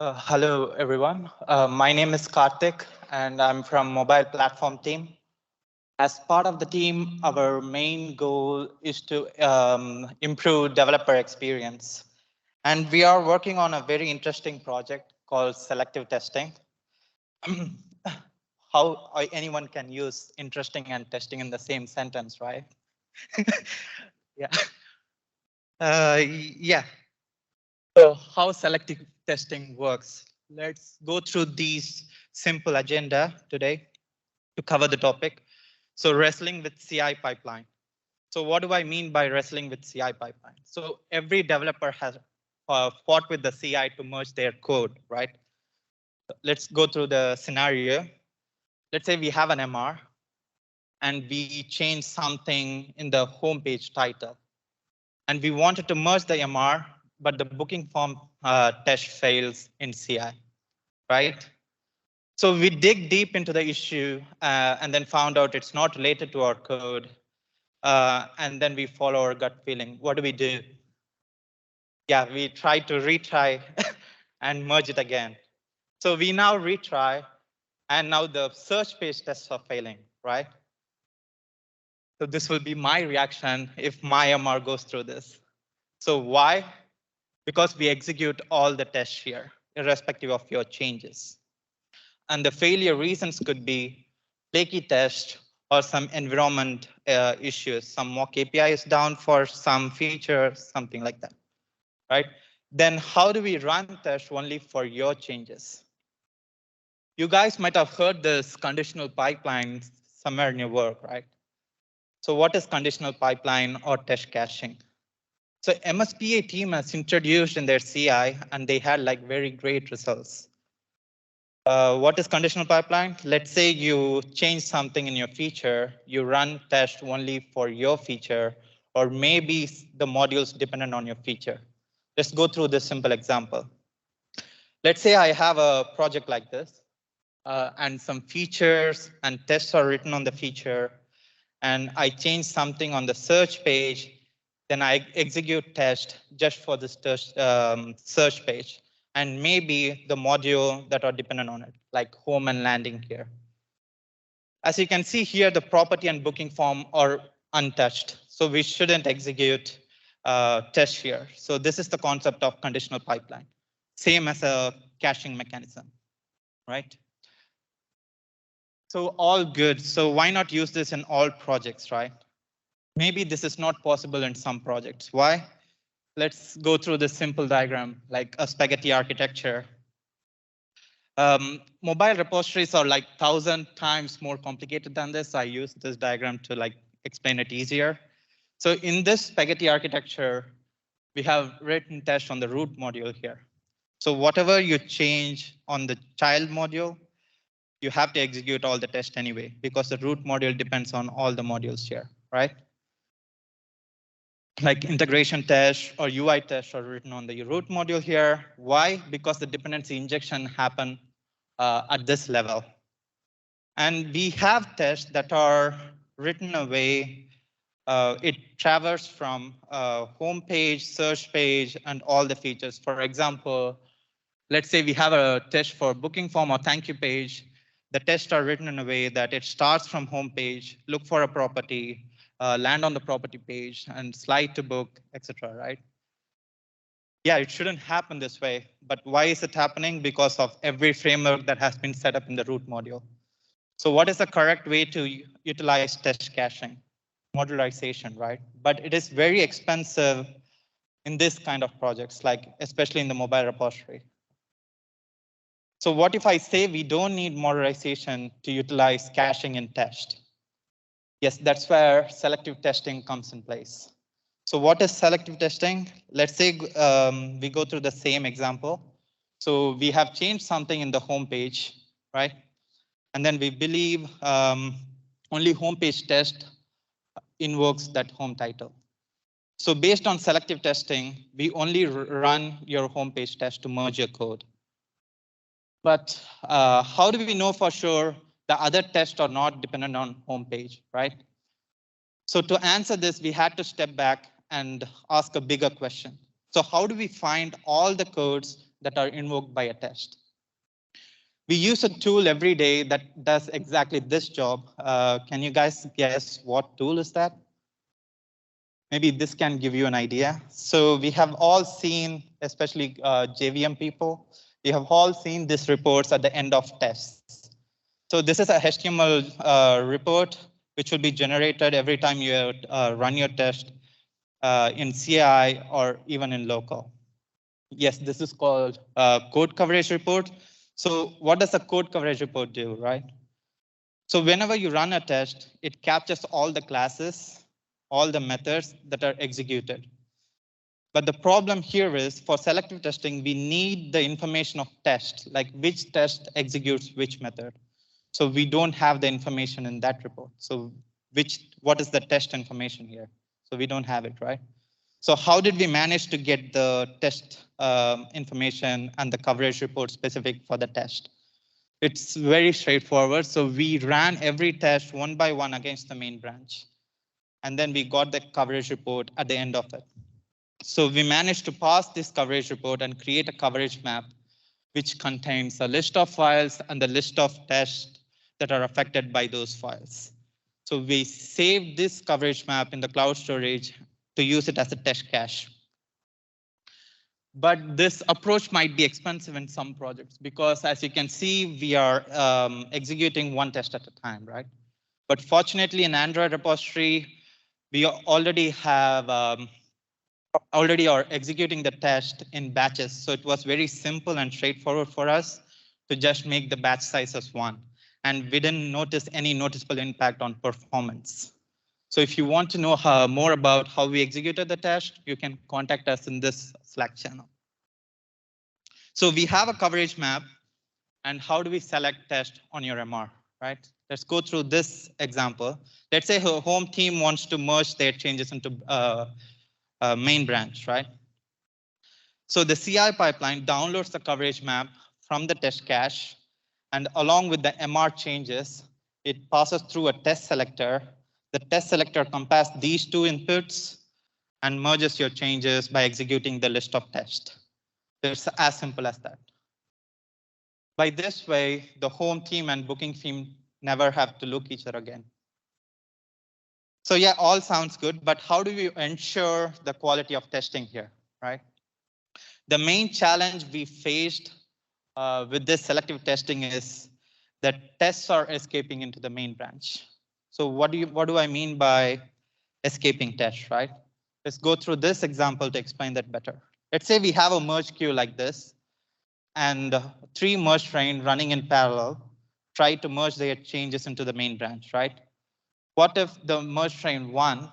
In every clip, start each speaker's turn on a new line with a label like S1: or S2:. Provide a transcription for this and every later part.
S1: Hello, everyone. My name is Karthik, and I'm from mobile platform team. As part of the team, our main goal is to improve developer experience. And we are working on a very interesting project called selective testing. How anyone can use interesting and testing in the same sentence, right? Yeah. Yeah. So how selective testing works. Let's go through these simple agenda today to cover the topic. So wrestling with CI pipeline. So what do I mean by wrestling with CI pipeline? So every developer has fought with the CI to merge their code, right? Let's go through the scenario. Let's say we have an MR and we change something in the homepage title. And we wanted to merge the MR, but the booking form test fails in CI, right? So we dig deep into the issue and then found out it's not related to our code. And then we follow our gut feeling. What do we do? Yeah, we try to retry and merge it again. So we now retry, and now the search page tests are failing, right? So this will be my reaction if my MR goes through this. So why? Because we execute all the tests here, irrespective of your changes. And the failure reasons could be flaky test or some environment issues. Some mock API is down for some feature, something like that, right? Then how do we run test only for your changes? You guys might have heard this conditional pipeline somewhere in your work, right? So what is conditional pipeline or test caching? So MSPA team has introduced in their CI and they had like very great results. What is conditional pipeline? Let's say you change something in your feature, you run test only for your feature, or maybe the modules dependent on your feature. Let's go through this simple example. Let's say I have a project like this, and some features and tests are written on the feature, and I change something on the search page, then I execute test just for this search page, and maybe the module that are dependent on it, like home and landing here. As you can see here, the property and booking form are untouched, so we shouldn't execute test here. So this is the concept of conditional pipeline, same as a caching mechanism, right? So all good. So why not use this in all projects, right? Maybe this is not possible in some projects. Why? Let's go through this simple diagram, like a spaghetti architecture. Mobile repositories are like 1,000 times more complicated than this. I use this diagram to like explain it easier. So in this spaghetti architecture, we have written test on the root module here. So whatever you change on the child module, you have to execute all the tests anyway, because the root module depends on all the modules here, right? Like integration tests or UI tests are written on the root module here. Why? Because the dependency injection happen at this level. And we have tests that are written away. It traverses from home page, search page, and all the features. For example, let's say we have a test for booking form or thank you page. The tests are written in a way that it starts from home page, look for a property, land on the property page, and slide to book, etc. Right? Yeah, it shouldn't happen this way. But why is it happening? Because of every framework that has been set up in the root module. So what is the correct way to utilize test caching? Modularization, right? But it is very expensive in this kind of projects, like especially in the mobile repository. So what if I say we don't need modularization to utilize caching in test? Yes, that's where selective testing comes in place. So what is selective testing? Let's say we go through the same example. So we have changed something in the home page, right? And then we believe only homepage test invokes that home title. So based on selective testing, we only run your homepage test to merge your code. But how do we know for sure the other tests are not dependent on homepage, right? So to answer this, we had to step back and ask a bigger question. So how do we find all the codes that are invoked by a test. We use a tool every day that does exactly this job. Can you guys guess what tool is that? Maybe this can give you an idea. So we have all seen, especially JVM people, we have all seen these reports at the end of tests. So this is a HTML report, which will be generated every time you run your test in CI or even in local. Yes, this is called code coverage report. So what does a code coverage report do, right? So whenever you run a test, it captures all the classes, all the methods that are executed. But the problem here is for selective testing, we need the information of test, like which test executes which method. So we don't have the information in that report. So what is the test information here? So we don't have it, right? So how did we manage to get the test information and the coverage report specific for the test? It's very straightforward. So we ran every test one by one against the main branch. And then we got the coverage report at the end of it. So we managed to pass this coverage report and create a coverage map, which contains a list of files and the list of tests that are affected by those files. So we saved this coverage map in the cloud storage to use it as a test cache. But this approach might be expensive in some projects because as you can see, we are executing one test at a time, right? But fortunately in Android repository, we already are executing the test in batches. So it was very simple and straightforward for us to just make the batch size as 1. And we didn't notice any noticeable impact on performance. So if you want to know more about how we executed the test, you can contact us in this Slack channel. So we have a coverage map. And how do we select test on your MR, right? Let's go through this example. Let's say her home team wants to merge their changes into main branch, right? So the CI pipeline downloads the coverage map from the test cache, and along with the MR changes, it passes through a test selector. The test selector compares these two inputs and merges your changes by executing the list of tests. It's as simple as that. By this way, the home team and booking team never have to look each other again. So yeah, all sounds good, but how do we ensure the quality of testing here, right? The main challenge we faced with this selective testing is that tests are escaping into the main branch. So what do I mean by escaping tests, right? Let's go through this example to explain that better. Let's say we have a merge queue like this, and 3 merge trains running in parallel try to merge their changes into the main branch, right? What if the merge train 1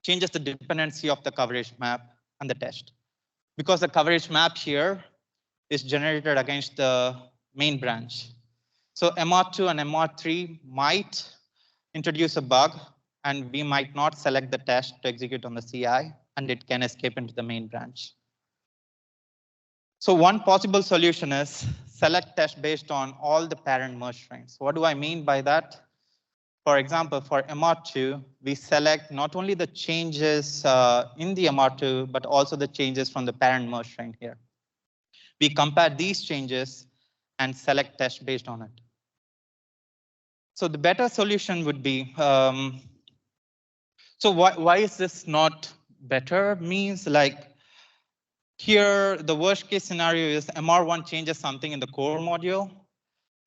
S1: changes the dependency of the coverage map and the test? Because the coverage map here is generated against the main branch. So MR2 and MR3 might introduce a bug, and we might not select the test to execute on the CI, and it can escape into the main branch. So one possible solution is select test based on all the parent merge trains. What do I mean by that? For example, for MR2, we select not only the changes in the MR2, but also the changes from the parent merge train here. We compare these changes and select test based on it. So the better solution would be, so why is this not better? Means like, here, the worst case scenario is MR1 changes something in the core module,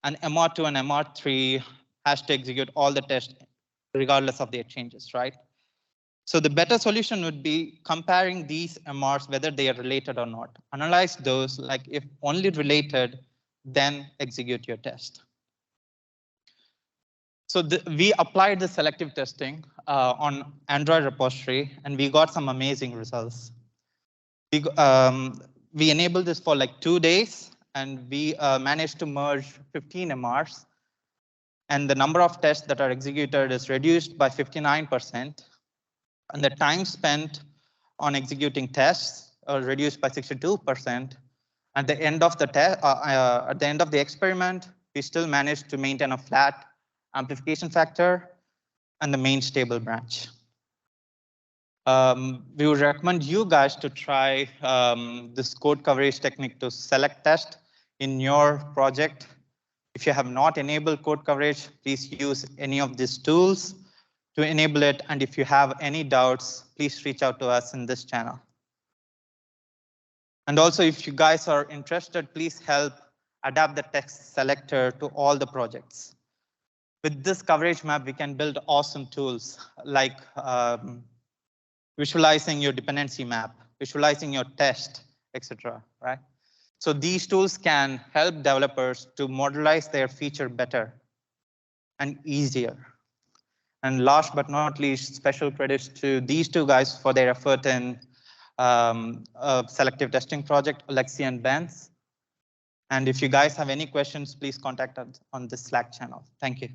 S1: and MR2 and MR3 has to execute all the tests regardless of their changes, right? So the better solution would be comparing these MRs, whether they are related or not. Analyze those, like if only related, then execute your test. So we applied the selective testing on Android repository, and we got some amazing results. We enabled this for like 2 days, and we managed to merge 15 MRs. And the number of tests that are executed is reduced by 59%. And the time spent on executing tests are reduced by 62%. At the end of the experiment, we still managed to maintain a flat amplification factor and the main stable branch. We would recommend you guys to try this code coverage technique to select test in your project. If you have not enabled code coverage, please use any of these tools to enable it. And if you have any doubts, please reach out to us in this channel. And also, if you guys are interested, please help adapt the text selector to all the projects. With this coverage map, we can build awesome tools like visualizing your dependency map, visualizing your test, etc. Right? So these tools can help developers to modelize their feature better and easier. And last but not least, special credits to these two guys for their effort in selective testing project, Alexi and Benz. And if you guys have any questions, please contact us on this Slack channel. Thank you.